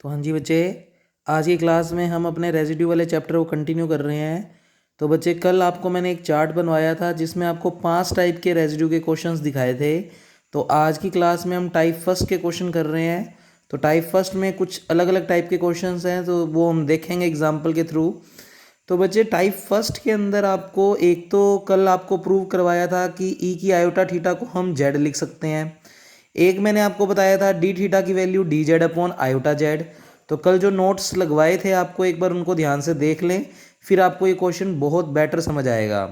तो हाँ जी बच्चे, आज की क्लास में हम अपने रेजिड्यू वाले चैप्टर को कंटिन्यू कर रहे हैं। तो बच्चे, कल आपको मैंने एक चार्ट बनवाया था जिसमें आपको 5 टाइप के रेजिड्यू के क्वेश्चंस दिखाए थे। तो आज की क्लास में हम टाइप फर्स्ट के क्वेश्चन कर रहे हैं। तो टाइप फर्स्ट में कुछ अलग अलग टाइप के क्वेश्चंस हैं, तो वो हम देखेंगे एग्जाम्पल के थ्रू। तो बच्चे, टाइप फर्स्ट के अंदर आपको एक तो कल आपको प्रूव करवाया था कि ई की आयोटा थीटा को हम जेड लिख सकते हैं। एक मैंने आपको बताया था डी थीटा की value D z upon iota Z. तो कल जो नोट्स लगवाए थे आपको एक बार उनको ध्यान से देख लें, फिर आपको ये क्वेश्चन बहुत बेटर समझ आएगा।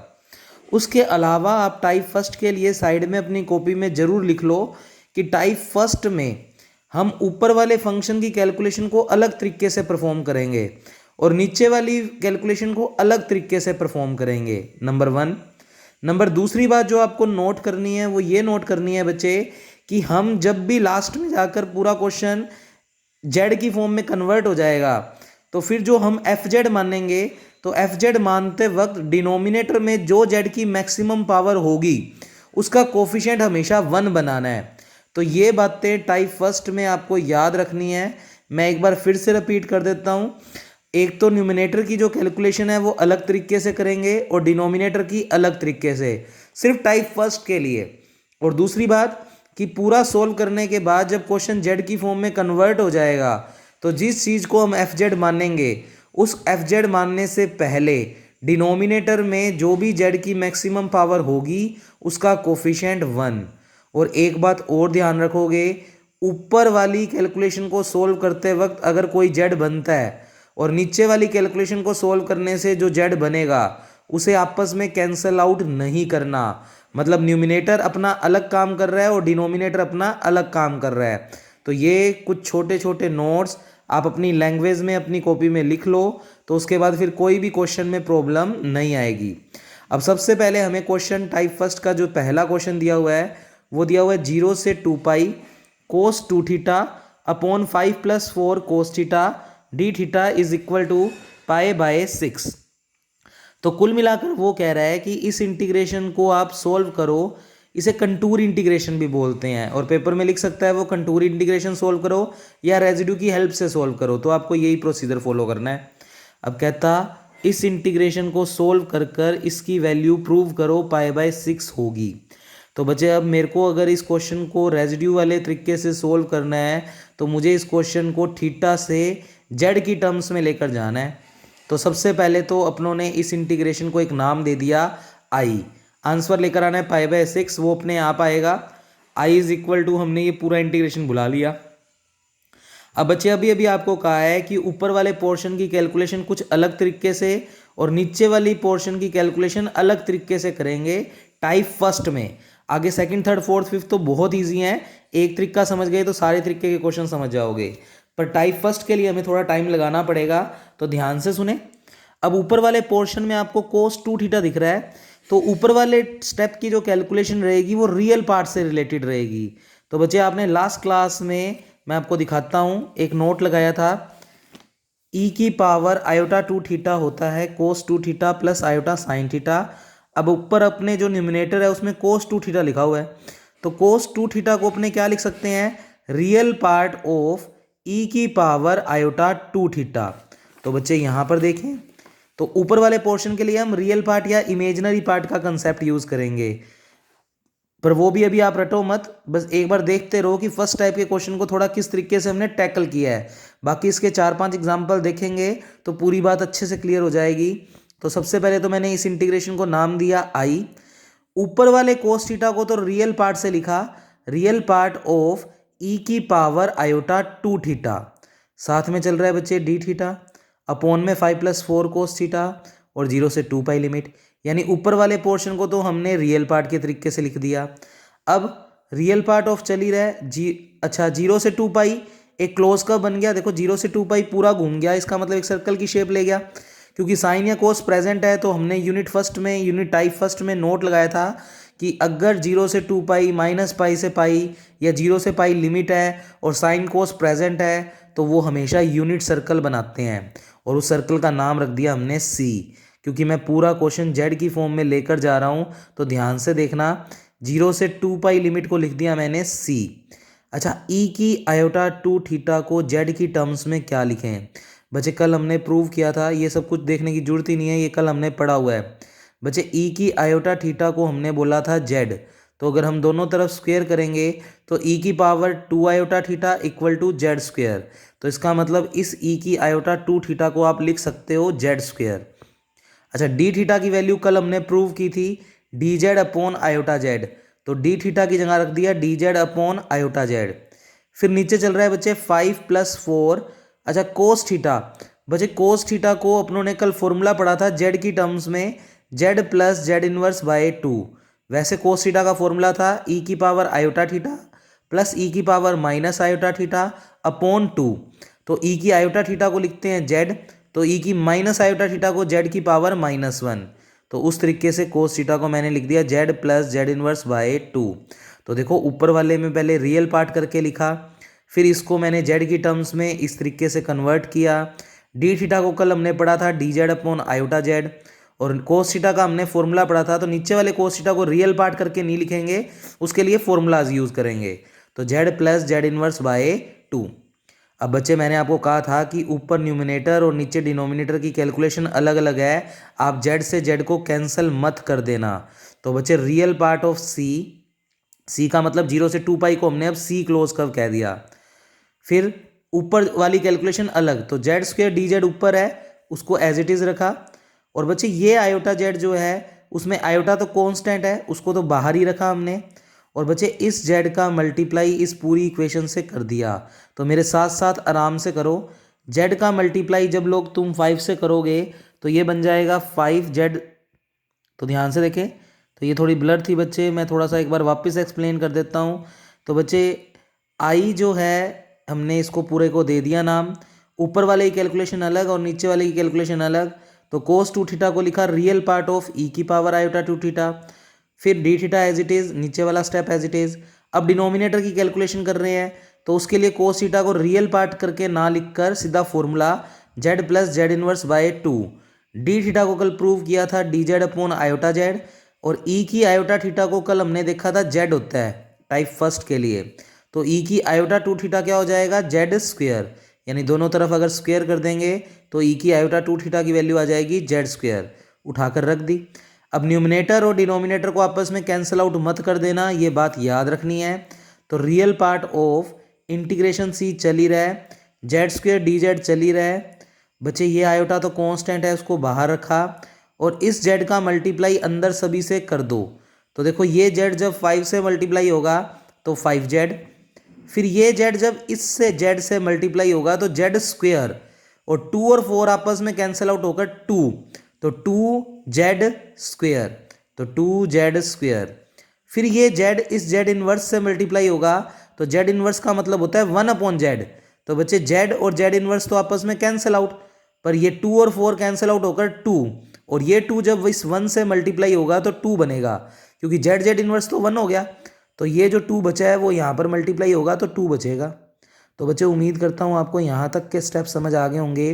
उसके अलावा आप टाइप फर्स्ट के लिए साइड में अपनी कॉपी में ज़रूर लिख लो कि टाइप फर्स्ट में हम ऊपर वाले फंक्शन की कैलकुलेशन को अलग तरीके से परफॉर्म करेंगे और नीचे वाली कैलकुलेशन को अलग तरीके से परफॉर्म करेंगे, नंबर 1। नंबर दूसरी बात जो आपको नोट करनी है वो ये नोट करनी है बच्चे कि हम जब भी लास्ट में जाकर पूरा क्वेश्चन जेड की फॉर्म में कन्वर्ट हो जाएगा तो फिर जो हम एफ जेड मानेंगे, तो एफ जेड मानते वक्त डिनोमिनेटर में जो जेड की मैक्सिमम पावर होगी उसका कोफिशिएंट हमेशा 1 बनाना है। तो ये बातें टाइप फर्स्ट में आपको याद रखनी है। मैं एक बार फिर से रिपीट कर देता हूँ। एक तो न्यूमिनेटर की जो कैलकुलेशन है वो अलग तरीके से करेंगे और डिनोमिनेटर की अलग तरीके से, सिर्फ टाइप फर्स्ट के लिए। और दूसरी बात कि पूरा सोल्व करने के बाद जब क्वेश्चन जेड की फॉर्म में कन्वर्ट हो जाएगा तो जिस चीज़ को हम एफ जेड मानेंगे उस एफ जेड मानने से पहले डिनोमिनेटर में जो भी जेड की मैक्सिमम पावर होगी उसका कोफिशिएंट 1। और एक बात और ध्यान रखोगे, ऊपर वाली कैलकुलेशन को सोल्व करते वक्त अगर कोई जेड बनता है और नीचे वाली कैलकुलेशन को सोल्व करने से जो जेड बनेगा उसे आपस में कैंसल आउट नहीं करना। मतलब न्यूमिनेटर अपना अलग काम कर रहा है और डिनोमिनेटर अपना अलग काम कर रहा है। तो ये कुछ छोटे छोटे नोट्स आप अपनी लैंग्वेज में अपनी कॉपी में लिख लो, तो उसके बाद फिर कोई भी क्वेश्चन में प्रॉब्लम नहीं आएगी। अब सबसे पहले हमें क्वेश्चन टाइप फर्स्ट का जो पहला क्वेश्चन दिया हुआ है वो दिया हुआ है 0 से 2 pi cos 2 theta upon 5 + 4 cos theta d theta is equal to π/6। तो कुल मिलाकर वो कह रहा है कि इस इंटीग्रेशन को आप सोल्व करो। इसे कंटूर इंटीग्रेशन भी बोलते हैं और पेपर में लिख सकता है वो कंटूर इंटीग्रेशन सोल्व करो या रेजिड्यू की हेल्प से सोल्व करो। तो आपको यही प्रोसीजर फॉलो करना है। अब कहता इस इंटीग्रेशन को सोल्व कर कर इसकी वैल्यू प्रूव करो π/6 होगी। तो बच्चे, अब मेरे को अगर इस क्वेश्चन को रेजिड्यू वाले तरीके से सोल्व करना है तो मुझे इस क्वेश्चन को थीटा से जेड की टर्म्स में लेकर जाना है। तो सबसे पहले तो अपनों ने इस इंटीग्रेशन को एक नाम दे दिया आई। आंसर लेकर आना है π/6, वो अपने आप आएगा। आई इज इक्वल टू, हमने ये पूरा इंटीग्रेशन बुला लिया। अब बच्चे, अभी अभी आपको कहा है कि ऊपर वाले पोर्शन की कैलकुलेशन कुछ अलग तरीके से और नीचे वाली पोर्शन की कैलकुलेशन अलग तरीके से करेंगे टाइप फर्स्ट में। आगे सेकंड, थर्ड, फोर्थ, फिफ्थ तो बहुत ईजी है, एक तरीका समझ गए तो सारे तरीके के क्वेश्चन समझ जाओगे। पर टाइप फर्स्ट के लिए हमें थोड़ा टाइम लगाना पड़ेगा, तो ध्यान से सुने। अब ऊपर वाले पोर्शन में आपको कोस 2 थीटा दिख रहा है, तो ऊपर वाले स्टेप की जो कैलकुलेशन रहेगी वो रियल पार्ट से रिलेटेड रहेगी। तो बच्चे, आपने लास्ट क्लास में, मैं आपको दिखाता हूँ, एक नोट लगाया था, ई की पावर आयोटा 2 थीटा होता है कोस 2 theta plus iota sine theta. अब ऊपर अपने जो न्यूमिनेटर है उसमें कोस 2 थीटा लिखा हुआ है, तो कोस 2 थीटा को अपने क्या लिख सकते हैं, रियल पार्ट ऑफ ई की पावर आयोटा 2 थीटा। तो बच्चे यहाँ पर देखें, तो ऊपर वाले पोर्शन के लिए हम रियल पार्ट या इमेजिनरी पार्ट का कंसेप्ट यूज करेंगे, पर वो भी अभी आप रटो मत, बस एक बार देखते रहो कि फर्स्ट टाइप के क्वेश्चन को थोड़ा किस तरीके से हमने टैकल किया है। बाकी इसके 4-5 एग्जाम्पल देखेंगे तो पूरी बात अच्छे से क्लियर हो जाएगी। तो सबसे पहले तो मैंने इस इंटीग्रेशन को नाम दिया आई। ऊपर वाले कोस थीटा को तो रियल पार्ट से लिखा, रियल पार्ट ऑफ ई की पावर आयोटा 2 थीटा, साथ में चल रहा है बच्चे डी थीटा अपॉन में 5 + 4 कोस थीटा और 0 से 2 पाई लिमिट। यानी ऊपर वाले पोर्शन को तो हमने रियल पार्ट के तरीके से लिख दिया। अब रियल पार्ट ऑफ चल ही रहा है अच्छा 0 से 2 पाई एक क्लोज का बन गया। देखो 0 से 2 पाई पूरा घूम गया, इसका मतलब एक सर्कल की शेप ले गया। क्योंकि साइन या कोस प्रेजेंट है तो हमने यूनिट टाइप फर्स्ट में नोट लगाया था कि अगर 0 से 2 पाई माइनस पाई से पाई या 0 से पाई लिमिट है और साइन कोस प्रेजेंट है तो वो हमेशा यूनिट सर्कल बनाते हैं, और उस सर्कल का नाम रख दिया हमने सी। क्योंकि मैं पूरा क्वेश्चन जेड की फॉर्म में लेकर जा रहा हूँ तो ध्यान से देखना, 0 से 2 पाई लिमिट को लिख दिया मैंने सी। अच्छा, ई की आयोटा टू थीटा को जेड की टर्म्स में क्या लिखें? बच्चे कल हमने प्रूव किया था, ये सब कुछ देखने की जरूरत ही नहीं है, ये कल हमने पढ़ा हुआ है। बच्चे ई की आयोटा थीटा को हमने बोला था जेड, तो अगर हम दोनों तरफ स्क्वेयर करेंगे तो ई की power to iota theta equal to z square. तो इसका मतलब इस ई की आयोटा टू थीटा को आप लिख सकते हो जेड स्क्वेयर। अच्छा, डी थीटा की वैल्यू कल हमने प्रूव की थी D z upon iota Z, तो डी थीटा की जगह रख दिया D z upon iota Z. फिर नीचे चल रहा है बच्चे 5+4। अच्छा, कोस थीटा, बच्चे कोस थीटा को अपनों ने कल फॉर्मूला पढ़ा था जेड की टर्म्स में, Z plus z inverse by 2। वैसे कोस थीटा का फॉर्मूला था ई की पावर आयोटा थीटा प्लस ई की power minus iota theta upon 2। तो ई की आयोटा थीटा को लिखते हैं जेड, तो ई की माइनस आयोटा थीटा को जेड की पावर -1। तो उस तरीके से कोस थीटा को मैंने लिख दिया Z plus z inverse by 2। तो देखो ऊपर वाले में पहले रियल पार्ट करके लिखा, फिर इसको मैंने जेड की टर्म्स में इस तरीके से कन्वर्ट किया। डी थीटा को कल हमने पढ़ा था d z upon iota z, और कोस थीटा का हमने फॉर्मूला पढ़ा था, तो नीचे वाले कोस थीटा को रियल पार्ट करके नहीं लिखेंगे, उसके लिए फॉर्मूलाज यूज करेंगे। तो Z plus z inverse by 2। अब बच्चे मैंने आपको कहा था कि ऊपर न्यूमिनेटर और नीचे डिनोमिनेटर की कैलकुलेशन अलग अलग है, आप जेड से जेड को कैंसिल मत कर देना। तो बच्चे रियल पार्ट ऑफ सी का मतलब 0 से 2 पाई को हमने अब सी क्लोज कर्व कह दिया। फिर ऊपर वाली कैलकुलेशन अलग, तो जेड स्क्वेयर डी जेड ऊपर है उसको एज इट इज रखा, और बच्चे ये आयोटा जेड जो है उसमें आयोटा तो कांस्टेंट है उसको तो बाहर ही रखा हमने, और बच्चे इस जेड का मल्टीप्लाई इस पूरी इक्वेशन से कर दिया। तो मेरे साथ साथ आराम से करो, जेड का मल्टीप्लाई जब लोग तुम 5 से करोगे तो ये बन जाएगा 5z। तो ध्यान से देखें, तो ये थोड़ी ब्लर थी बच्चे, मैं थोड़ा सा एक बार वापस एक्सप्लेन कर देता हूँ। तो बच्चे आई जो है हमने इसको पूरे को दे दिया नाम, ऊपर वाले की कैलकुलेशन अलग और नीचे वाले की कैलकुलेशन अलग। तो कोस टू थीटा को लिखा रियल पार्ट ऑफ ई की पावर आयोटा टू थीटा, फिर d theta as it is, नीचे वाला स्टेप एज इट इज। अब डिनोमिनेटर की कैलकुलेशन कर रहे हैं, तो उसके लिए कोस थीटा को रियल पार्ट करके ना लिखकर सीधा formula z plus z inverse by 2। D theta को कल प्रूव किया था d z upon iota z, और ई की आयोटा थीटा को कल हमने देखा था जेड होता है टाइप फर्स्ट के लिए। तो ई की आयोटा टू थीटा क्या हो जाएगा जेड स्क्वेयर, यानी दोनों तरफ अगर स्क्वेयर कर देंगे तो ई की आयोटा टू थीटा की वैल्यू आ जाएगी जेड स्क्वेयर, उठाकर रख दी। अब न्यूमिनेटर और डिनोमिनेटर को आपस में कैंसिल आउट मत कर देना, ये बात याद रखनी है। तो रियल पार्ट ऑफ इंटीग्रेशन सी चल ही रहा है, जेड स्क्वेयर डी जेड चल ही रहा है। बच्चे ये आयोटा तो कांस्टेंट है उसको बाहर रखा, और इस जेड का मल्टीप्लाई अंदर सभी से कर दो। तो देखो ये जेड जब 5 से मल्टीप्लाई होगा तो 5z, फिर ये जेड जब इससे जेड से मल्टीप्लाई होगा तो जेड स्क्वेयर, और 2 और 4 आपस में कैंसिल आउट होकर 2, तो 2z स्क्वेयर, तो 2z स्क्वेयर। फिर ये जेड इस जेड इनवर्स से मल्टीप्लाई होगा, तो जेड इनवर्स का मतलब होता है 1/z। तो बच्चे जेड और जेड इनवर्स तो आपस में कैंसिल आउट, पर ये 2 और 4 कैंसिल आउट होकर 2, और ये 2 जब इस 1 से मल्टीप्लाई होगा तो 2 बनेगा, क्योंकि जेड जेड इनवर्स तो 1 हो गया। तो ये जो 2 बचा है वो यहाँ पर मल्टीप्लाई होगा तो 2 बचेगा। तो बच्चे उम्मीद करता हूँ आपको यहाँ तक के स्टेप समझ आ गए होंगे।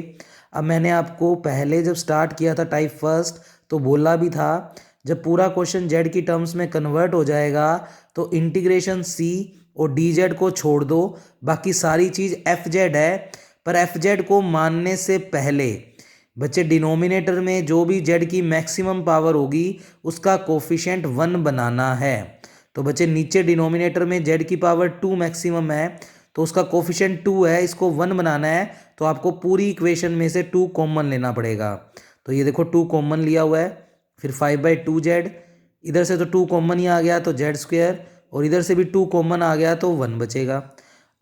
अब मैंने आपको पहले जब स्टार्ट किया था टाइप फर्स्ट तो बोला भी था जब पूरा क्वेश्चन जेड की टर्म्स में कन्वर्ट हो जाएगा तो इंटीग्रेशन सी और डी जेड को छोड़ दो, बाकी सारी चीज़ एफ जेड है। पर एफ जेड को मानने से पहले बच्चे डिनोमिनेटर में जो भी जेड की मैक्सिमम पावर होगी उसका कोफिशिएंट 1 बनाना है। तो बच्चे नीचे डिनोमिनेटर में जेड की पावर 2 मैक्सिमम है तो उसका कोफिशिएंट 2 है, इसको 1 बनाना है तो आपको पूरी इक्वेशन में से 2 कॉमन लेना पड़ेगा। तो ये देखो 2 कॉमन लिया हुआ है, फिर 5/2z, इधर से तो 2 कॉमन ही आ गया तो जेड स्क्वेयर, और इधर से भी 2 कॉमन आ गया तो 1 बचेगा।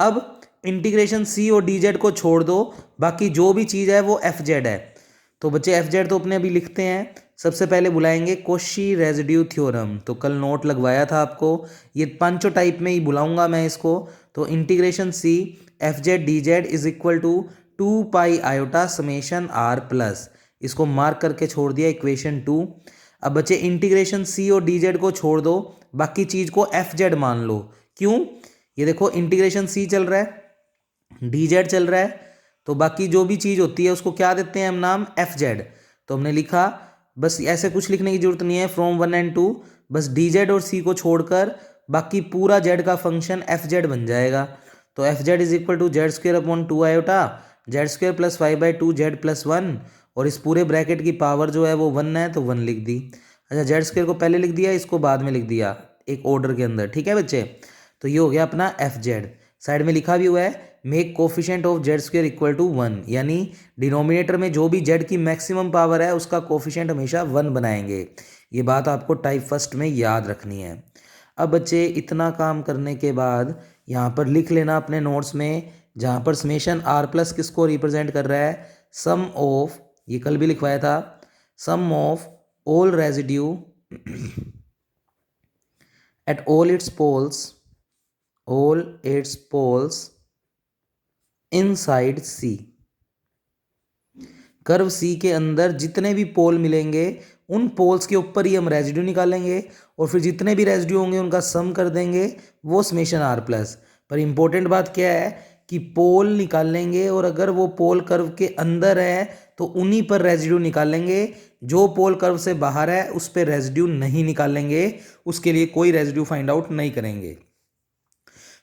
अब इंटीग्रेशन सी और डी जेड को छोड़ दो, बाकी जो भी चीज़ है वो एफ जेड है। तो बच्चे एफ जेड तो अपने अभी लिखते हैं, सबसे पहले बुलाएंगे कोशी रेजिड्यू थ्योरम। तो कल नोट लगवाया था आपको, ये पांचों टाइप में ही बुलाऊंगा मैं इसको। तो integration c f z d z is equal to 2 pi iota summation r plus, इसको मार्क करके छोड़ दिया इक्वेशन 2। अब बच्चे इंटीग्रेशन सी और डी जेड को छोड़ दो, बाकी चीज़ को एफ जेड मान लो। क्यों? ये देखो इंटीग्रेशन सी चल रहा है, डी जेड चल रहा है, तो बाकी जो भी चीज़ होती है उसको क्या देते हैं हम नाम एफ जेड। तो हमने लिखा, बस ऐसे कुछ लिखने की जरूरत नहीं है फ्रॉम 1 and 2, बस डी जेड और सी को छोड़कर बाकी पूरा जेड का फंक्शन एफ जेड बन जाएगा। तो f z is equal to z square upon 2 iota z square plus 5/2 z plus 1, और इस पूरे ब्रैकेट की पावर जो है वो 1 है तो 1 लिख दी। अच्छा, जेड स्क्वेयर को पहले लिख दिया, इसको बाद में लिख दिया एक ऑर्डर के अंदर, ठीक है बच्चे। तो ये हो गया अपना एफ जेड। साइड में लिखा भी हुआ है make coefficient of z square equal to 1, यानी डिनोमिनेटर में जो भी जेड की मैक्सिमम पावर है उसका कोफिशिएंट हमेशा 1 बनाएंगे। ये बात आपको टाइप फर्स्ट में याद रखनी है। अब बच्चे इतना काम करने के बाद यहाँ पर लिख लेना अपने नोट्स में, जहाँ पर समेशन आर प्लस किसको रिप्रेजेंट कर रहा है, सम ऑफ, ये कल भी लिखवाया था, sum of all residue at all its poles inside C. Curve C के अंदर जितने भी पोल मिलेंगे उन पोल्स के ऊपर ही हम रेजिड्यू निकालेंगे, और फिर जितने भी रेजिड्यू होंगे उनका सम कर देंगे, वो समेशन आर प्लस। पर इंपॉर्टेंट बात क्या है कि पोल निकालेंगे, और अगर वो पोल कर्व के अंदर है तो उन्हीं पर रेजिड्यू निकालेंगे, जो पोल कर्व से बाहर है उस पर रेजिड्यू नहीं निकालेंगे, उसके लिए कोई रेजिड्यू फाइंड आउट नहीं करेंगे।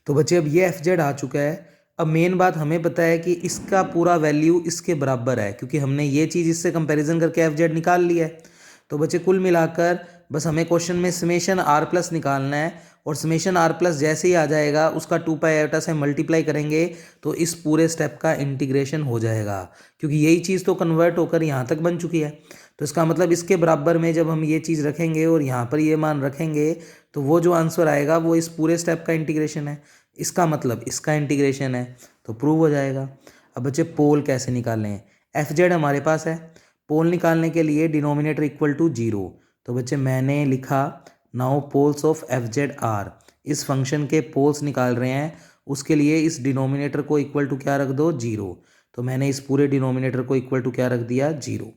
तो बच्चे अब ये एफ जेड आ चुका है। अब मेन बात हमें पता है कि इसका पूरा वैल्यू इसके बराबर है, क्योंकि हमने ये चीज़ इससे कंपैरिजन करके एफ जेड निकाल लिया है। तो बच्चे कुल मिलाकर बस हमें क्वेश्चन में समेशन आर प्लस निकालना है, और समेशन आर प्लस जैसे ही आ जाएगा उसका 2 पाई आयोटा से मल्टीप्लाई करेंगे तो इस पूरे स्टेप का इंटीग्रेशन हो जाएगा, क्योंकि यही चीज़ तो कन्वर्ट होकर यहाँ तक बन चुकी है। तो इसका मतलब इसके बराबर में जब हम ये चीज़ रखेंगे और यहाँ पर ये मान रखेंगे तो वो जो आंसर आएगा वो इस पूरे स्टेप का इंटीग्रेशन है, इसका मतलब इसका इंटीग्रेशन है, तो प्रूव हो जाएगा। अब बच्चे पोल कैसे निकालें, एफ जेड हमारे पास है, पोल निकालने के लिए डिनोमिनेटर इक्वल टू 0। तो बच्चे मैंने लिखा now poles of f z r, इस फंक्शन के पोल्स निकाल रहे हैं, उसके लिए इस डिनोमिनेटर को इक्वल टू क्या रख दो, 0। तो मैंने इस पूरे डिनोमिनेटर को इक्वल टू क्या रख दिया, 0।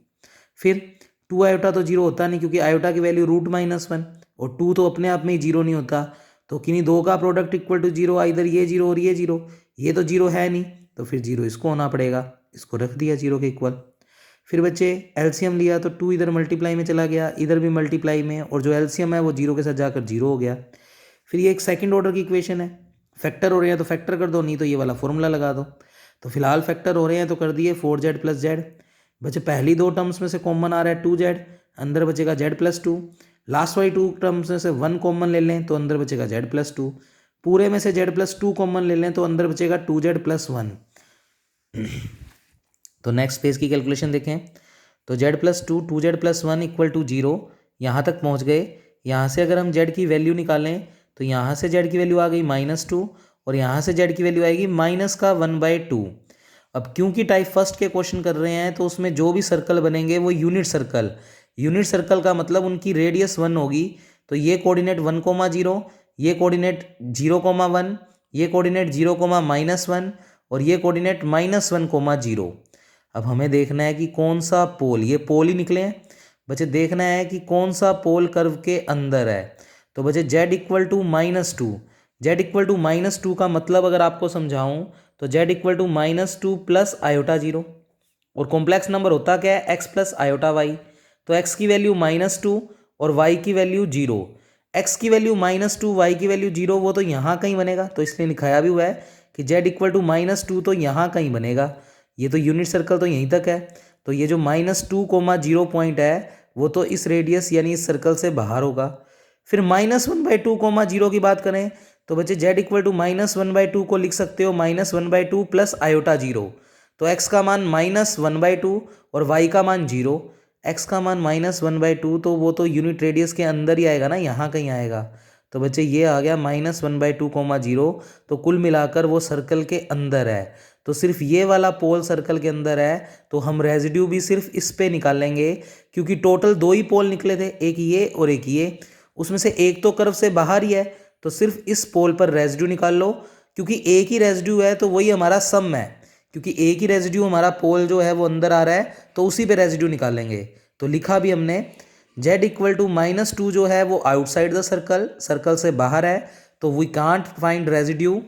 फिर 2 आयोटा तो 0 होता नहीं, क्योंकि आयोटा की वैल्यू √-1, और 2 तो अपने आप में ही 0 नहीं होता, तो किन्हीं दो का प्रोडक्ट इक्वल टू 0, इधर ये 0 और ये 0, ये तो 0 है नहीं, तो फिर 0 इसको होना पड़ेगा, इसको रख दिया 0 के इक्वल। फिर बच्चे एलसीएम लिया तो 2 इधर मल्टीप्लाई में चला गया, इधर भी मल्टीप्लाई में, और जो एलसीएम है वो 0 के साथ जाकर 0 हो गया। फिर ये एक सेकंड ऑर्डर की इक्वेशन है, फैक्टर हो रहे हैं तो फैक्टर कर दो, नहीं तो ये वाला फॉर्मूला लगा दो। तो फिलहाल फैक्टर हो रहे हैं तो कर दिए 4z प्लस जेड। बच्चे पहली दो टर्म्स में से कॉमन आ रहा है 2z, अंदर बचेगा z प्लस 2। लास्ट वाली 2 टर्म्स में से 1 कॉमन ले लें तो अंदर बचेगा z प्लस 2। पूरे में से z प्लस 2 कॉमन ले लें तो अंदर बचेगा 2z प्लस 1। तो नेक्स्ट पेज की कैलकुलेशन देखें, तो z plus 2 2z plus 1 equal to 0, यहाँ तक पहुँच गए। यहाँ से अगर हम z की वैल्यू निकालें तो यहाँ से z की वैल्यू आ गई -2, और यहाँ से z की वैल्यू आएगी -1/2। अब क्योंकि टाइप फर्स्ट के क्वेश्चन कर रहे हैं तो उसमें जो भी सर्कल बनेंगे वो यूनिट सर्कल का मतलब उनकी रेडियस 1 होगी। तो ये कोऑर्डिनेट 1,0, ये कोऑर्डिनेट 0,1, ये कोऑर्डिनेट 0,-1, और ये कोऑर्डिनेट -1,0। अब हमें देखना है कि कौन सा पोल, ये पोल ही निकले हैं बच्चे, देखना है कि कौन सा पोल कर्व के अंदर है। तो बच्चे z equal to -2, z equal to -2 का मतलब अगर आपको समझाऊं तो z equal to -2 plus iota 0, और कॉम्प्लेक्स नंबर होता क्या है, x प्लस आयोटा y। तो x की वैल्यू -2 और y की वैल्यू 0, x की वैल्यू -2 y की वैल्यू 0, वो तो यहाँ कहीं बनेगा, तो इसलिए लिखाया भी हुआ है कि z इक्वल टू -2 तो यहाँ कहीं बनेगा। ये तो यूनिट सर्कल तो यहीं तक है, तो ये जो -2,0 पॉइंट है वो तो इस रेडियस यानी इस सर्कल से बाहर होगा। फिर -1/2,0 की बात करें तो बच्चे z इक्वल टू -1/2 को लिख सकते हो -1/2 प्लस आयोटा 0। तो x का मान -1/2 और y का मान 0, x का मान -1/2 तो वो तो यूनिट रेडियस के अंदर ही आएगा ना, यहाँ कहीं आएगा। तो बच्चे ये आ गया -1/2,0, तो कुल मिलाकर वो सर्कल के अंदर है। तो सिर्फ ये वाला पोल सर्कल के अंदर है, तो हम रेजिड्यू भी सिर्फ इस पे निकालेंगे, क्योंकि टोटल 2 ही पोल निकले थे, एक ये और एक ये, उसमें से एक तो कर्व से बाहर ही है, तो सिर्फ इस पोल पर रेजिड्यू निकाल लो, क्योंकि एक ही रेजिड्यू है तो वही हमारा सम है, क्योंकि एक ही रेजिड्यू हमारा पोल जो है वो अंदर आ रहा है, तो उसी पे रेजिड्यू निकालेंगे। तो लिखा भी हमने z इक्वल टू -2 जो है वो आउटसाइड द सर्कल से बाहर है, तो वी कांट फाइंड रेजिड्यू,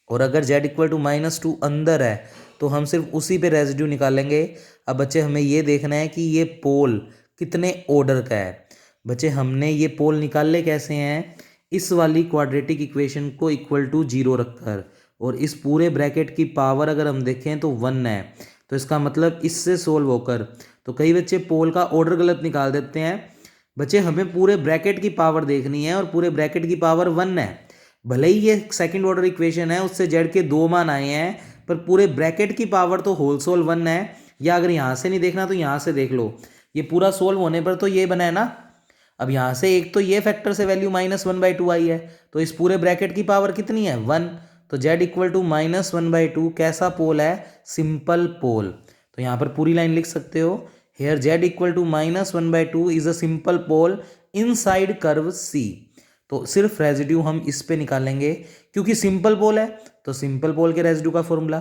और अगर z इक्वल टू -2 अंदर है तो हम सिर्फ उसी पे रेजिड्यू निकालेंगे। अब बच्चे हमें ये देखना है कि ये पोल कितने ऑर्डर का है। बच्चे हमने ये पोल निकाले कैसे हैं, इस वाली क्वाड्रेटिक इक्वेशन को इक्वल टू 0 रखकर, और इस पूरे ब्रैकेट की पावर अगर हम देखें तो 1 है, तो इसका मतलब इससे सोल्व होकर, तो कई बच्चे पोल का ऑर्डर गलत निकाल देते हैं। बच्चे हमें पूरे ब्रैकेट की पावर देखनी है और पूरे ब्रैकेट की पावर 1 है। भले ही ये सेकंड ऑर्डर इक्वेशन है, उससे जेड के 2 मान आए हैं, पर पूरे ब्रैकेट की पावर तो होल सोल 1 है। या अगर यहाँ से नहीं देखना तो यहाँ से देख लो, ये पूरा सोल्व होने पर तो ये बना है ना। अब यहाँ से एक तो ये फैक्टर से वैल्यू -1/2 आई है, तो इस पूरे ब्रैकेट की पावर कितनी है 1, तो z इक्वल टू -1/2 कैसा पोल है, सिंपल पोल। तो यहाँ पर पूरी लाइन लिख सकते हो, here z equal to -1/2 is a simple pole inside curve C। तो सिर्फ रेजिड्यू हम इस पे निकालेंगे, क्योंकि सिंपल पोल है तो सिंपल पोल के रेजिड्यू का फॉर्मूला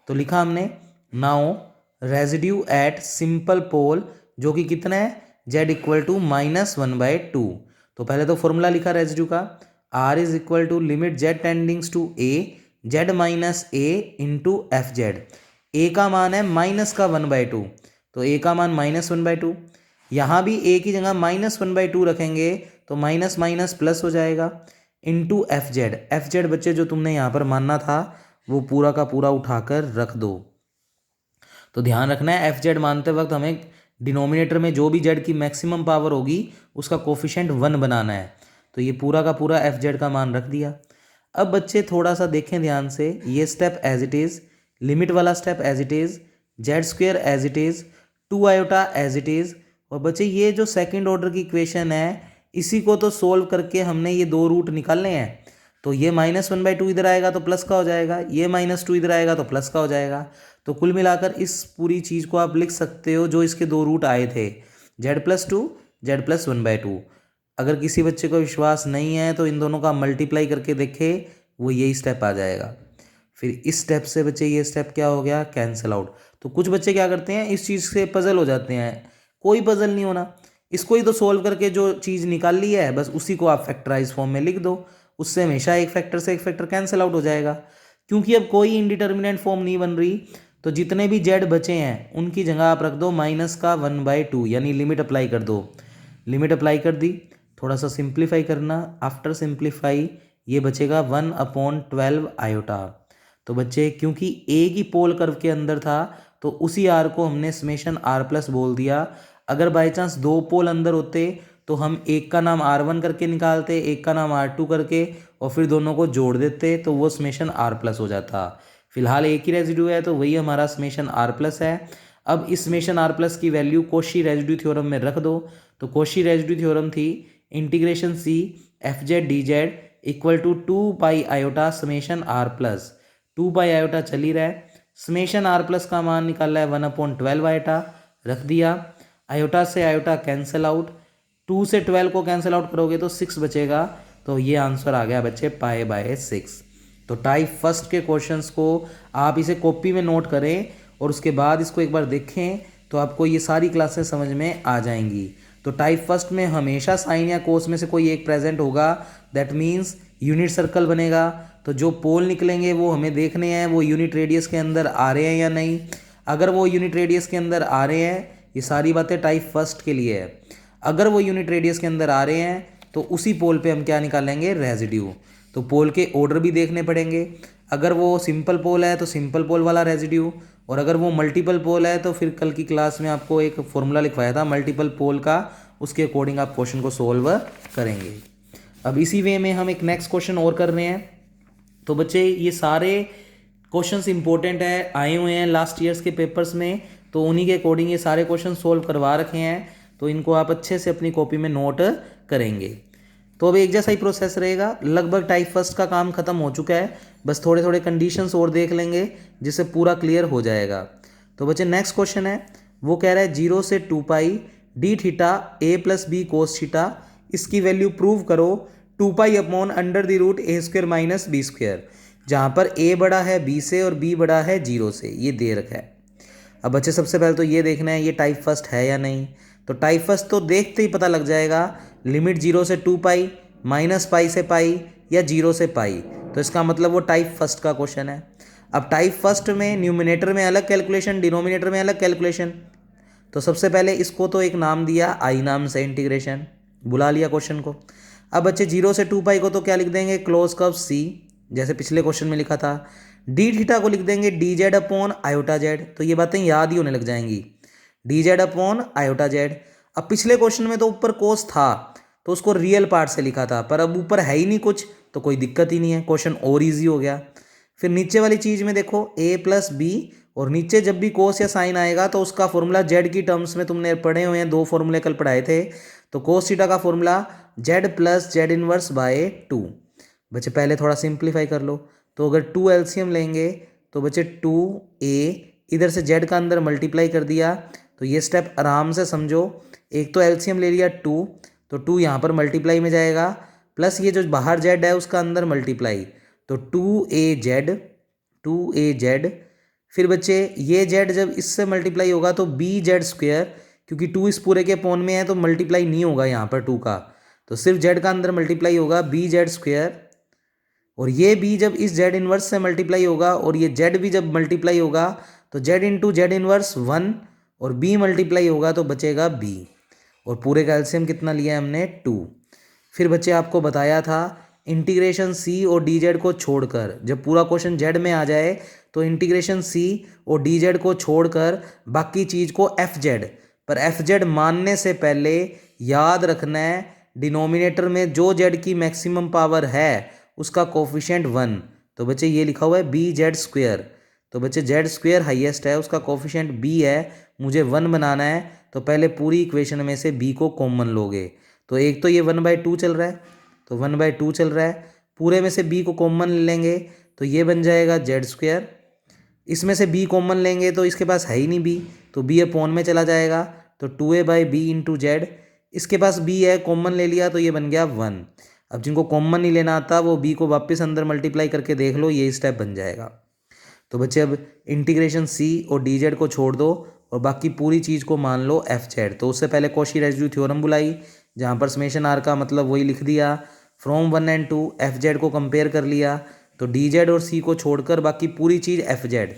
तो लिखा हमने, नाउ रेजिड्यू एट सिंपल पोल, जो कि कितना है z इक्वल टू -1/2। तो पहले तो फॉर्मूला लिखा रेजिड्यू का, r is equal to limit z tendings to a z minus a into F Z. A का मान है माइनस का 1/2, तो a का मान -1/2, यहाँ भी a की जगह -1/2 रखेंगे तो माइनस माइनस प्लस हो जाएगा, इंटू एफ जेड बच्चे जो तुमने यहाँ पर मानना था वो पूरा का पूरा उठाकर रख दो। तो ध्यान रखना है एफ जेड मानते वक्त हमें डिनोमिनेटर में जो भी जेड की मैक्सिमम पावर होगी उसका कोफिशिएंट 1 बनाना है। तो ये पूरा का पूरा एफ जेड का मान रख दिया। अब बच्चे थोड़ा सा देखें ध्यान से, ये step as it is, limit वाला step as it is, Z square as it is, 2 iota as it is. और बच्चे ये जो सेकेंड ऑर्डर की इक्वेशन है इसी को तो सोल्व करके हमने ये 2 रूट निकालने हैं। तो ये -1/2 इधर आएगा तो प्लस का हो जाएगा, ये -2 इधर आएगा तो प्लस का हो जाएगा। तो कुल मिलाकर इस पूरी चीज़ को आप लिख सकते हो जो इसके 2 रूट आए थे, z+2 z+1/2। अगर किसी बच्चे को विश्वास नहीं है तो इन दोनों का मल्टीप्लाई करके देखे, वो यही स्टेप आ जाएगा। फिर इस स्टेप से बच्चे ये स्टेप क्या हो गया, कैंसिल आउट। तो कुछ बच्चे क्या करते हैं, इस चीज़ से पजल हो जाते हैं। कोई पजल नहीं होना, इसको ही तो सोल्व करके जो चीज़ निकाल ली है बस उसी को आप फैक्टराइज फॉर्म में लिख दो, उससे हमेशा एक फैक्टर से एक फैक्टर कैंसिल आउट हो जाएगा। क्योंकि अब कोई इंडिटर्मिनेंट फॉर्म नहीं बन रही, तो जितने भी जेड बचे हैं उनकी जगह आप रख दो -1/2, यानी लिमिट अप्लाई कर दो। लिमिट अप्लाई कर दी, थोड़ा सा सिंप्लीफाई करना, आफ्टर सिंप्लीफाई ये बचेगा 1/12 आयोटा। तो बच्चे क्योंकि ए की पोल कर्व के अंदर था तो उसी आर को हमने समेशन r+ बोल दिया। अगर बाई चांस 2 पोल अंदर होते तो हम एक का नाम r1 करके निकालते, एक का नाम r2 करके, और फिर दोनों को जोड़ देते तो वो समेशन r+ हो जाता। फिलहाल एक ही रेजिड्यू है तो वही हमारा समेशन r+ है। अब इस समेशन r+ की वैल्यू कोशी रेजिड्यू थ्योरम में रख दो। तो कोशी रेजिड्यू थ्योरम थी integration C f z d z equal to 2 iota summation r+। 2 iota चल ही रहा है, समेशन r+ का मान निकाला है 1/12 आयोटा, रख दिया। आयोटा से आयोटा कैंसिल आउट, 2 से 12 को कैंसिल आउट करोगे तो 6 बचेगा। तो ये आंसर आ गया बच्चे π/6। तो टाइप फर्स्ट के क्वेश्चंस को आप इसे कॉपी में नोट करें और उसके बाद इसको एक बार देखें तो आपको ये सारी क्लासेस समझ में आ जाएंगी। तो टाइप फर्स्ट में हमेशा साइन या कोस में से कोई एक प्रेजेंट होगा, दैट मीन्स यूनिट सर्कल बनेगा। तो जो पोल निकलेंगे वो हमें देखने हैं वो यूनिट रेडियस के अंदर आ रहे हैं या नहीं। अगर वो यूनिट रेडियस के अंदर आ रहे हैं, ये सारी बातें टाइप फर्स्ट के लिए है, अगर वो यूनिट रेडियस के अंदर आ रहे हैं तो उसी पोल पे हम क्या निकालेंगे, रेजिड्यू। तो पोल के ऑर्डर भी देखने पड़ेंगे, अगर वो सिंपल पोल है तो सिंपल पोल वाला रेजिड्यू, और अगर वो मल्टीपल पोल है तो फिर कल की क्लास में आपको एक फॉर्मूला लिखवाया था मल्टीपल पोल का, उसके अकॉर्डिंग आप क्वेश्चन को सोल्व करेंगे। अब इसी वे में हम एक नेक्स्ट क्वेश्चन और कर रहे हैं। तो बच्चे ये सारे क्वेश्चंस इंपॉर्टेंट है, आए हुए हैं लास्ट ईयर्स के पेपर्स में, तो उन्हीं के अकॉर्डिंग ये सारे क्वेश्चन सोल्व करवा रखे हैं। तो इनको आप अच्छे से अपनी कॉपी में नोट करेंगे। तो अब एक जैसा ही प्रोसेस रहेगा, लगभग टाइप फर्स्ट का काम खत्म हो चुका है, बस थोड़े थोड़े कंडीशंस और देख लेंगे जिससे पूरा क्लियर हो जाएगा। तो बच्चे नेक्स्ट क्वेश्चन है, वो कह रहा है 0 से 2π d theta a + b cos theta, इसकी वैल्यू प्रूव करो 2π/√a² - b², जहाँ पर a बड़ा है b से और b बड़ा है 0 से, ये दे रखा है। अब बच्चे सबसे पहले तो ये देखना है ये टाइप फर्स्ट है या नहीं। तो टाइप फर्स्ट तो देखते ही पता लग जाएगा, लिमिट 0 से 2π, -π से π या 0 से π, तो इसका मतलब वो टाइप फर्स्ट का क्वेश्चन है। अब टाइप फर्स्ट में न्यूमिनेटर में अलग कैलकुलेशन, डिनोमिनेटर में अलग कैलकुलेशन। तो सबसे पहले इसको तो एक नाम दिया i नाम से, इंटीग्रेशन, बुला लिया क्वेश्चन को। अब बच्चे 0 से 2 पाई को तो क्या लिख देंगे, क्लोज कर्व सी, जैसे पिछले क्वेश्चन में लिखा था। डी थीटा को लिख देंगे D z upon iota Z, तो ये बातें याद ही होने लग जाएंगी, D z upon iota Z. अब पिछले क्वेश्चन में तो ऊपर कोस था तो उसको रियल पार्ट से लिखा था, पर अब ऊपर है ही नहीं कुछ तो कोई दिक्कत ही नहीं है, क्वेश्चन और ईजी हो गया। फिर नीचे वाली चीज़ में देखो a प्लस बी, और नीचे जब भी कोस या साइन आएगा तो उसका फॉर्मूला जेड की टर्म्स में तुमने पढ़े हुए हैं, 2 फॉर्मूले कल पढ़ाए थे। तो कोस थीटा का formula z plus z inverse by 2। बच्चे पहले थोड़ा सिंप्लीफाई कर लो, तो अगर 2 एलसीएम लेंगे तो बच्चे 2a, इधर से जेड का अंदर मल्टीप्लाई कर दिया, तो ये स्टेप आराम से समझो। एक तो एलसीएम ले लिया 2, तो 2 यहाँ पर मल्टीप्लाई में जाएगा, प्लस ये जो बाहर जेड है उसका अंदर मल्टीप्लाई, तो 2a जेड। फिर बच्चे ये जेड जब इससे मल्टीप्लाई होगा तो बी जेड स्क्वेयर, क्योंकि 2 इस पूरे के अपॉन में है तो मल्टीप्लाई नहीं होगा यहाँ पर 2 का, तो सिर्फ जेड का अंदर मल्टीप्लाई होगा बी जेड स्क्वेयर। और ये बी जब इस जेड इनवर्स से मल्टीप्लाई होगा और ये जेड भी जब मल्टीप्लाई होगा तो जेड इंटू जेड इनवर्स 1, और बी मल्टीप्लाई होगा तो बचेगा बी, और पूरे का एलसीएम कितना लिया है हमने 2। फिर बच्चे आपको बताया था इंटीग्रेशन सी और डी जेड को छोड़कर, जब पूरा क्वेश्चन जेड में आ जाए तो इंटीग्रेशन सी और डी जेड को छोड़कर बाकी चीज़ को एफ जेड, पर एफ जेड मानने से पहले याद रखना है डिनोमिनेटर में जो जेड की मैक्सिमम पावर है उसका कोफिशिएंट 1, तो बच्चे ये लिखा हुआ है बी जेड स्क्वेयर, तो बच्चे जेड स्क्वेयर हाईएस्ट है, उसका कोफिशिएंट बी है, मुझे 1 बनाना है, तो पहले पूरी इक्वेशन में से बी को कॉमन लोगे। तो एक तो ये 1/2 चल रहा है, तो 1/2 चल रहा है, पूरे में से बी को कॉमन लेंगे तो ये बन जाएगा जेड स्क्वेयर। इसमें से बी कॉमन लेंगे तो इसके पास है ही नहीं बी, तो बी अपॉन में चला जाएगा, तो 2a/b इंटू जेड। इसके पास बी है, कॉमन ले लिया तो ये बन गया 1। अब जिनको कॉमन नहीं लेना आता वो बी को वापस अंदर मल्टीप्लाई करके देख लो, ये स्टेप बन जाएगा। तो बच्चे अब इंटीग्रेशन सी और डी जेड को छोड़ दो और बाकी पूरी चीज़ को मान लो एफ जेड। तो उससे पहले कॉची रेसिड्यू थ्योरम बुलाई, जहाँ पर समेशन आर का मतलब वही लिख दिया, फ्रॉम 1 and 2 एफ जेड को कंपेयर कर लिया, तो डी जेड और सी को छोड़कर बाकी पूरी चीज़ एफ जेड।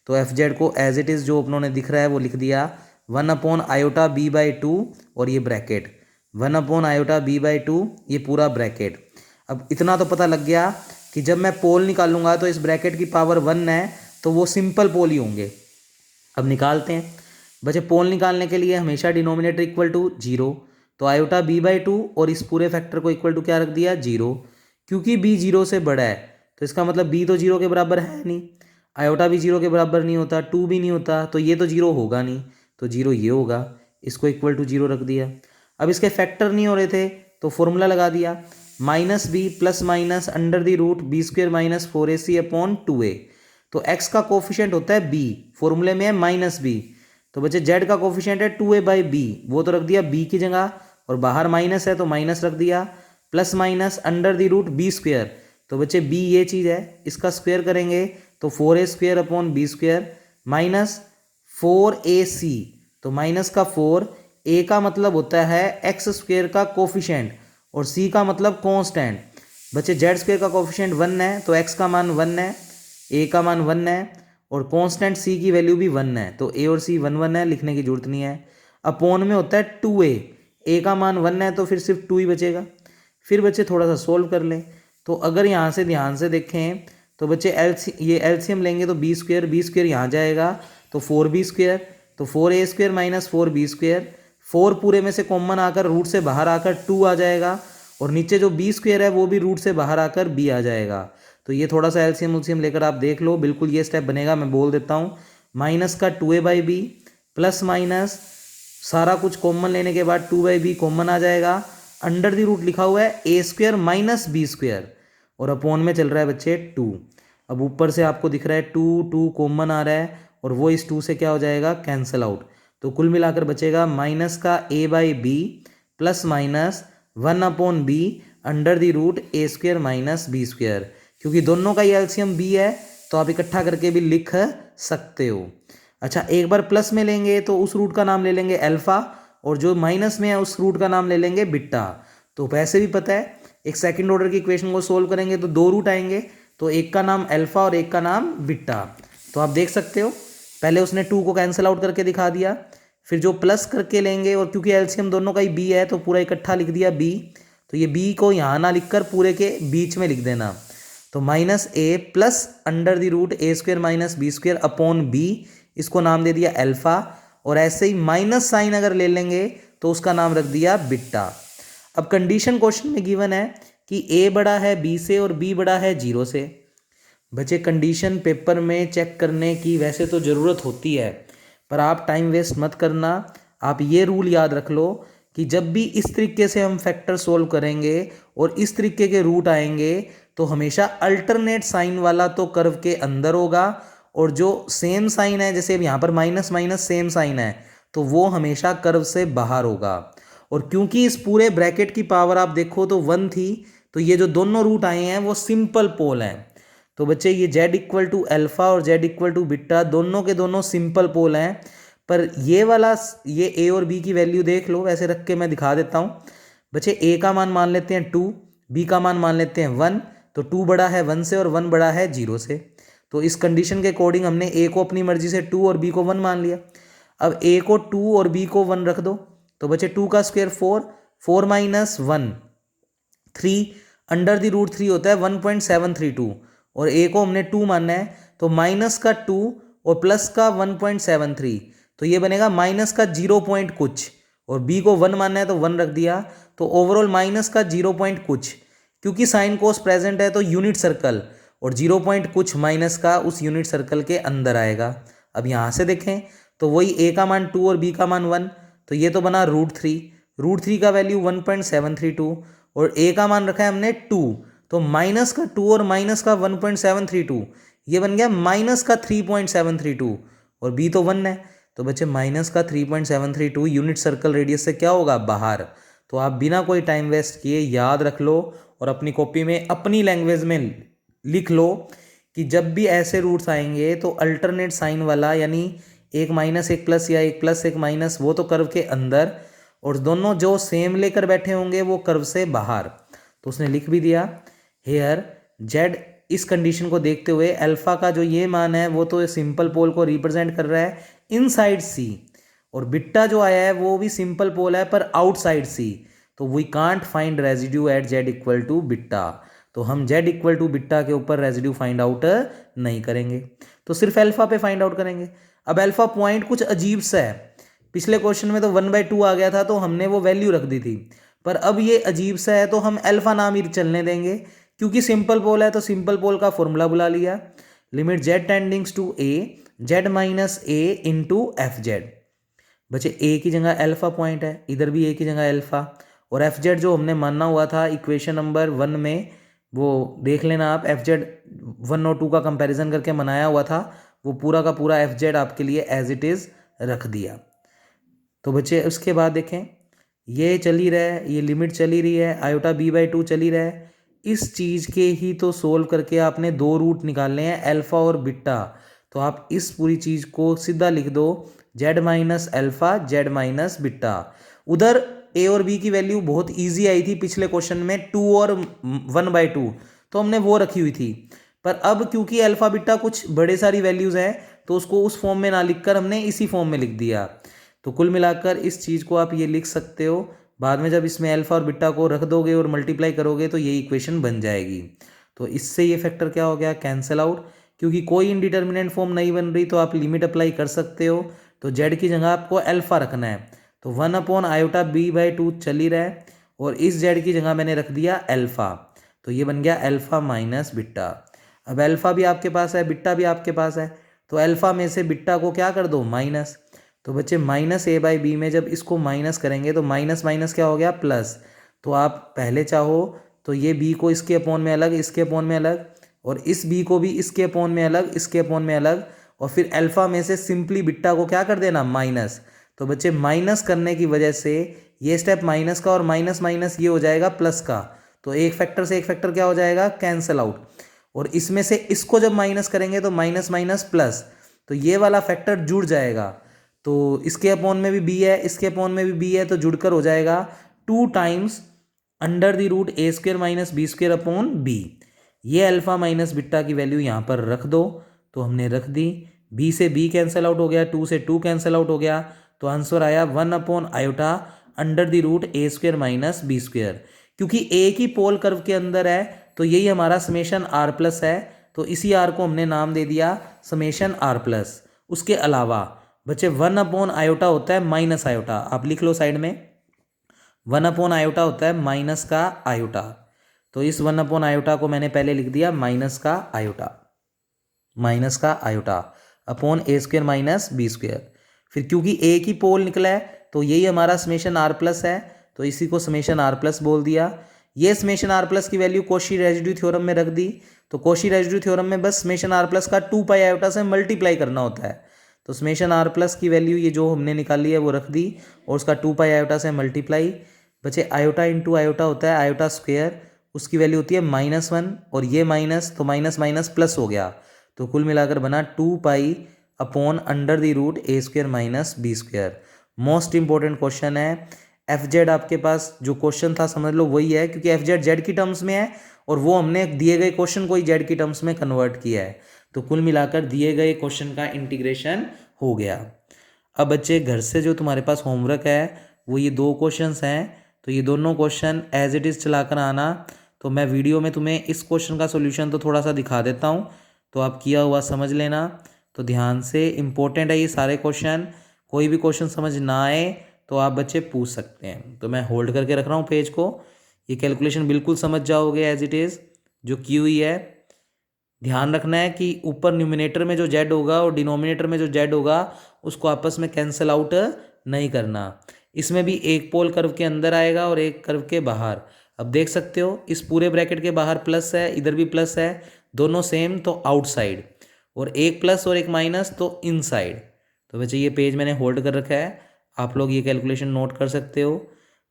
तो एफ जेड को एज इट इज़ जो अपनों ने दिख रहा है वो लिख दिया 1/i/b/2, और ये ब्रैकेट 1/i/b/2, ये पूरा ब्रैकेट। अब इतना तो पता लग गया कि जब मैं पोल निकालूंगा तो इस ब्रैकेट की पावर 1 है तो वो सिंपल पोल ही होंगे। अब निकालते हैं बच्चे, पोल निकालने के लिए हमेशा डिनोमिनेटर इक्वल टू 0, तो i/b/2 और इस पूरे फैक्टर को इक्वल टू क्या रख दिया 0, क्योंकि b 0 से बड़ा है तो इसका मतलब b तो 0 के बराबर है नहीं, आयोटा भी 0 के बराबर नहीं होता, 2 भी नहीं होता, तो ये तो 0 होगा नहीं, तो 0 ये होगा, इसको इक्वल टू 0 रख दिया। अब इसके फैक्टर नहीं हो रहे थे तो फॉर्मूला लगा दिया -b प्लस माइनस (b²-4ac/2a), तो x का कोफिशिएंट होता है b, फॉर्मूले में है -b, तो बच्चे z का कोफिशिएंट है 2a/b, वो तो रख दिया b की जगह, और बाहर माइनस है तो माइनस रख दिया, प्लस माइनस (b²), तो बच्चे b ये चीज़ है, इसका स्क्वायर करेंगे तो 4a² माइनस 4ac, तो माइनस का 4, a का मतलब होता है x² का कोफिशिएंट और c का मतलब कांस्टेंट। बच्चे z² का कोफिशिएंट 1 है तो x का मान 1 है, a का मान 1 है, और कांस्टेंट c की वैल्यू भी 1 है, तो a और c 1 1 है, लिखने की जरूरत नहीं है। अपॉन में होता है 2a, a का मान 1 है तो फिर सिर्फ 2 ही बचेगा। फिर बच्चे थोड़ा सा सोल्व कर लें, तो अगर यहाँ से ध्यान से देखें तो बच्चे ये एलसीएम लेंगे तो b² यहाँ जाएगा तो 4b², तो 4a² माइनस 4b², 4 पूरे में से कॉमन आकर रूट से बाहर आकर 2 आ जाएगा, और नीचे जो b² है वो भी रूट से बाहर आकर b आ जाएगा। तो ये थोड़ा सा एलसीएम उलसीएम लेकर आप देख लो, बिल्कुल ये स्टेप बनेगा, मैं बोल देता हूँ। माइनस का 2a/b प्लस माइनस सारा कुछ कॉमन लेने के बाद 2/b कॉमन आ जाएगा, अंडर दी रूट लिखा हुआ है a² माइनस b², और अपॉन में चल रहा है बच्चे 2। अब ऊपर से आपको दिख रहा है 2 कॉमन आ रहा है, और वो इस 2 से क्या हो जाएगा कैंसिल आउट, तो कुल मिलाकर बचेगा माइनस का a/b plus minus 1/b under the root a² minus b², क्योंकि दोनों का ही एलसीएम b है तो आप इकट्ठा करके भी लिख सकते हो। अच्छा, एक बार प्लस में लेंगे तो उस रूट का नाम ले लेंगे अल्फा, और जो माइनस में है उस रूट का नाम ले लेंगे बीटा। तो वैसे भी पता है एक सेकंड ऑर्डर की इक्वेशन को सोल्व करेंगे तो 2 रूट आएंगे, तो एक का नाम अल्फा और एक का नाम बीटा। तो आप देख सकते हो पहले उसने 2 को कैंसिल आउट करके दिखा दिया, फिर जो प्लस करके लेंगे, और क्योंकि एलसीएम दोनों का ही b है तो पूरा इकट्ठा लिख दिया b, तो ये बी को यहाँ ना लिखकर पूरे के बीच में लिख देना। तो minus a plus under the root a square minus B square upon b, इसको नाम दे दिया अल्फा। और ऐसे ही माइनस साइन अगर ले लेंगे तो उसका नाम रख दिया बीटा। अब कंडीशन क्वेश्चन में गिवन है कि ए बड़ा है बी से और बी बड़ा है 0 से। बच्चे कंडीशन पेपर में चेक करने की वैसे तो ज़रूरत होती है, पर आप टाइम वेस्ट मत करना। आप ये रूल याद रख लो कि जब भी इस तरीके से हम फैक्टर सोल्व करेंगे और इस तरीके के रूट आएंगे तो हमेशा अल्टरनेट साइन वाला तो कर्व के अंदर होगा, और जो सेम साइन है, जैसे अब यहाँ पर माइनस माइनस सेम साइन है, तो वो हमेशा कर्व से बाहर होगा। और क्योंकि इस पूरे ब्रैकेट की पावर आप देखो तो 1 थी, तो ये जो दोनों रूट आए हैं वो सिंपल पोल हैं। तो बच्चे ये z इक्वल टू अल्फा और z इक्वल टू बीटा दोनों के दोनों सिंपल पोल हैं। पर ये वाला ये a और b की वैल्यू देख लो, वैसे रख के मैं दिखा देता हूँ। बच्चे a का मान मान लेते हैं 2, b का मान मान लेते हैं 1। तो 2 बड़ा है 1 से और 1 बड़ा है 0 से। तो इस कंडीशन के अकॉर्डिंग हमने a को अपनी मर्जी से 2 और b को 1 मान लिया। अब a को 2 और b को 1 रख दो। तो बच्चे 2 का square 4, 4 minus 1 3, under the root 3 होता है 1.732, और a को हमने 2 मानना है, तो माइनस का 2 और प्लस का 1.73, तो ये बनेगा माइनस का 0 पॉइंट कुछ, और b को 1 मानना है तो 1 रख दिया। तो ओवरऑल माइनस का 0 पॉइंट कुछ, क्योंकि साइन कोस प्रेजेंट है तो यूनिट सर्कल, और 0 पॉइंट कुछ माइनस का उस यूनिट सर्कल के अंदर आएगा। अब यहाँ से देखें तो वही a का मान 2 और b का मान 1, तो ये तो बना √3 का वैल्यू 1.732, और a का मान रखा है हमने 2, तो माइनस का 2 और माइनस का 1.732, ये बन गया माइनस का 3.732, और b तो 1 है। तो बच्चे माइनस का 3.732 यूनिट सर्कल रेडियस से क्या होगा, बाहर। तो आप बिना कोई टाइम वेस्ट किए याद रख लो और अपनी कॉपी में अपनी लैंग्वेज में लिख लो कि जब भी ऐसे रूट्स आएंगे तो अल्टरनेट साइन वाला, यानी एक माइनस एक प्लस या एक प्लस एक माइनस, वो तो कर्व के अंदर, और दोनों जो सेम लेकर बैठे होंगे वो कर्व से बाहर। तो उसने लिख भी दिया हेयर जेड। इस कंडीशन को देखते हुए अल्फा का जो ये मान है वो तो सिंपल पोल को रिप्रेजेंट कर रहा है इनसाइड सी, और बिट्टा जो आया है वो भी सिंपल पोल है पर आउटसाइड सी। तो we can't find residue at z equal to beta. तो हम जेड इक्वल टू बिट्टा के ऊपर रेजिड्यू फाइंड आउट नहीं करेंगे, तो सिर्फ अल्फा पे फाइंड आउट करेंगे। अब अल्फा पॉइंट कुछ अजीब सा है, पिछले क्वेश्चन में तो 1/2 आ गया था तो हमने वो वैल्यू रख दी थी, पर अब ये अजीब सा है तो हम अल्फा नाम ही चलने देंगे, क्योंकि सिंपल पोल है तो सिंपल पोल का फॉर्मूला बुला लिया। Limit Z tendings to A Z minus A into F Z. बच्चे ए की जगह अल्फा पॉइंट है, इधर भी ए की जगह अल्फा, और एफ जेड जो हमने मानना हुआ था इक्वेशन नंबर 1 में, वो देख लेना आप, एफ जेड 1 और 2 का कंपैरिजन करके बनाया हुआ था, वो पूरा का पूरा एफ जेड आपके लिए एज इट इज़ रख दिया। तो बच्चे उसके बाद देखें ये चल ही रहा है, ये लिमिट चल ही रही है, आयोटा b/2 चल ही रहा है। इस चीज़ के ही तो सोल्व करके आपने 2 रूट निकालने हैं, अल्फा और बिट्टा। तो आप इस पूरी चीज़ को सीधा लिख दो z minus alpha z minus beta. उधर ए और बी की वैल्यू बहुत ईजी आई थी पिछले क्वेश्चन में, 2 और 1/2, तो हमने वो रखी हुई थी। पर अब क्योंकि अल्फा बिट्टा कुछ बड़े सारी वैल्यूज़ हैं तो उसको उस फॉर्म में ना लिखकर हमने इसी फॉर्म में लिख दिया। तो कुल मिलाकर इस चीज़ को आप ये लिख सकते हो, बाद में जब इसमें अल्फा और बिट्टा को रख दोगे और मल्टीप्लाई करोगे तो ये इक्वेशन बन जाएगी। तो इससे ये फैक्टर क्या हो गया, कैंसिल आउट। क्योंकि कोई इनडिटर्मिनेंट फॉर्म नहीं बन रही तो आप लिमिट अप्लाई कर सकते हो। तो जेड की जगह आपको अल्फा रखना है, तो 1/आयोटा b/2 चल ही रहा है, और इस जेड की जगह मैंने रख दिया अल्फा, तो ये बन गया अल्फा माइनस बिट्टा। अब अल्फा भी आपके पास है, बिट्टा भी आपके पास है, तो अल्फा में से बिट्टा को क्या कर दो, माइनस। तो बच्चे माइनस a/b में जब इसको माइनस करेंगे तो माइनस माइनस क्या हो गया, प्लस। तो आप पहले चाहो तो ये b को इसके अपोन में अलग, इसके अपोन में अलग, और इस b को भी इसके अपोन में अलग, इसके अपोन में अलग, और फिर अल्फा में से सिंपली बिट्टा को क्या कर देना, माइनस। तो बच्चे माइनस करने की वजह से ये स्टेप माइनस का और माइनस माइनस ये हो जाएगा प्लस का, तो एक फैक्टर से एक फैक्टर क्या हो जाएगा, कैंसिल आउट। और इसमें से इसको जब माइनस करेंगे तो माइनस माइनस प्लस, तो ये वाला फैक्टर जुड़ जाएगा। तो इसके अपोन में भी b है, इसके अपोन में भी b है, तो जुड़कर हो जाएगा 2 times under the root a square minus B square upon b। ये अल्फा माइनस बिट्टा की वैल्यू यहाँ पर रख दो, तो हमने रख दी। b से b कैंसिल आउट हो गया, 2 से 2 कैंसिल आउट हो गया, तो आंसर आया 1/आयोटा under the root a square minus B square. क्योंकि एक ही पोल कर्व के अंदर है तो यही हमारा समेशन आर प्लस है, तो इसी आर को हमने नाम दे दिया समेशन आर प्लस। उसके अलावा बच्चे 1/आयोटा होता है माइनस आयोटा, आप लिख लो साइड में, 1/आयोटा होता है माइनस का आयोटा, तो इस 1/आयोटा को मैंने पहले लिख दिया माइनस का आयोटा, माइनस का आयोटा अपॉन ए स्क्वायर माइनस बी स्क्वायर। फिर क्योंकि एक ही पोल निकला है तो यही हमारा समेशन आर प्लस है, तो इसी को समेशन आर प्लस बोल दिया। ये समेशन आर प्लस की वैल्यू कॉशी रेजिड्यू थ्योरम में रख दी, तो कॉशी रेजिड्यू थ्योरम में बस समेशन आर प्लस का 2 आयोटा से मल्टीप्लाई करना होता है, तो समेशन आर प्लस की वैल्यू ये जो हमने निकाली है वो रख दी और उसका 2 आयोटा से मल्टीप्लाई। बचे आयोटा इंटू आयोटा होता है आयोटा स्क्वायर, उसकी वैल्यू होती है -1 और ये माइनस तो माइनस माइनस प्लस हो गया, तो कुल मिलाकर बना 2 upon under the root a square minus B square. Most important question है। एफ जेड आपके पास जो क्वेश्चन था समझ लो वही है, क्योंकि एफ जेड की टर्म्स में है और वो हमने दिए गए क्वेश्चन को ही जेड की टर्म्स में कन्वर्ट किया है, तो कुल मिलाकर दिए गए क्वेश्चन का इंटीग्रेशन हो गया। अब बच्चे घर से जो तुम्हारे पास होमवर्क है वो ये 2 क्वेश्चंस हैं, तो ये दोनों क्वेश्चन एज इट इज़ चलाकर आना। तो मैं वीडियो में तुम्हें इस क्वेश्चन का सोल्यूशन तो थोड़ा सा दिखा देता हूँ, तो आप किया हुआ समझ लेना। तो ध्यान से, इम्पोर्टेंट है ये सारे क्वेश्चन, कोई भी क्वेश्चन समझ ना आए तो आप बच्चे पूछ सकते हैं। तो मैं होल्ड करके रख रहा हूँ पेज को, ये कैलकुलेशन बिल्कुल समझ जाओगे एज इट इज़ जो की हुई है। ध्यान रखना है कि ऊपर न्यूमिनेटर में जो जेड होगा और डिनोमिनेटर में जो जेड होगा उसको आपस में कैंसिल आउट नहीं करना। इसमें भी एक पोल कर्व के अंदर आएगा और एक कर्व के बाहर। अब देख सकते हो इस पूरे ब्रैकेट के बाहर प्लस है, इधर भी प्लस है, दोनों सेम तो आउटसाइड, और एक प्लस और एक माइनस तो इनसाइड। तो बच्चे ये पेज मैंने होल्ड कर रखा है, आप लोग ये कैलकुलेशन नोट कर सकते हो।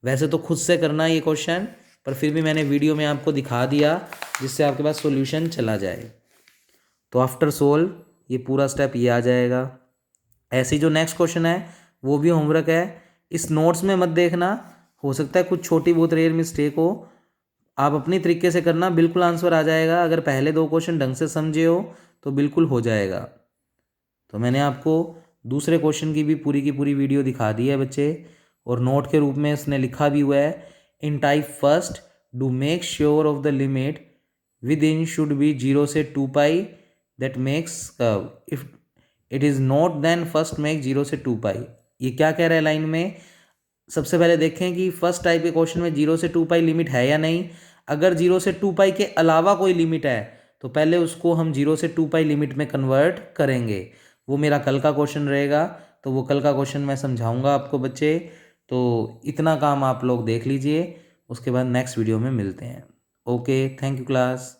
वैसे तो खुद से करना है ये क्वेश्चन, पर फिर भी मैंने वीडियो में आपको दिखा दिया जिससे आपके पास सॉल्यूशन चला जाए। तो आफ्टर सोल्व ये पूरा स्टेप ये आ जाएगा। ऐसे जो नेक्स्ट क्वेश्चन है वो भी होमवर्क है, इस नोट्स में मत देखना, हो सकता है कुछ छोटी बहुत रेयर मिस्टेक हो, आप अपनी तरीके से करना, बिल्कुल आंसर आ जाएगा। अगर पहले 2 क्वेश्चन ढंग से समझे हो तो बिल्कुल हो जाएगा। तो मैंने आपको दूसरे क्वेश्चन की भी पूरी वीडियो दिखा दी है बच्चे, और नोट के रूप में इसने लिखा भी हुआ है, in type first do make sure of the limit with in should be 0 से 2 that makes if it is not then first make 0 से 2 ये क्या कह रहा है लाइन में। सबसे पहले देखें कि फर्स्ट टाइप के क्वेश्चन में 0 से 2 लिमिट है या नहीं। अगर 0 से 2 के अलावा कोई लिमिट है तो पहले उसको हम 0 से 2 लिमिट में कन्वर्ट करेंगे, वो मेरा कल का क्वेश्चन रहेगा, तो वो कल का क्वेश्चन मैं समझाऊंगा आपको बच्चे। तो इतना काम आप लोग देख लीजिए, उसके बाद नेक्स्ट वीडियो में मिलते हैं। Okay, thank you class.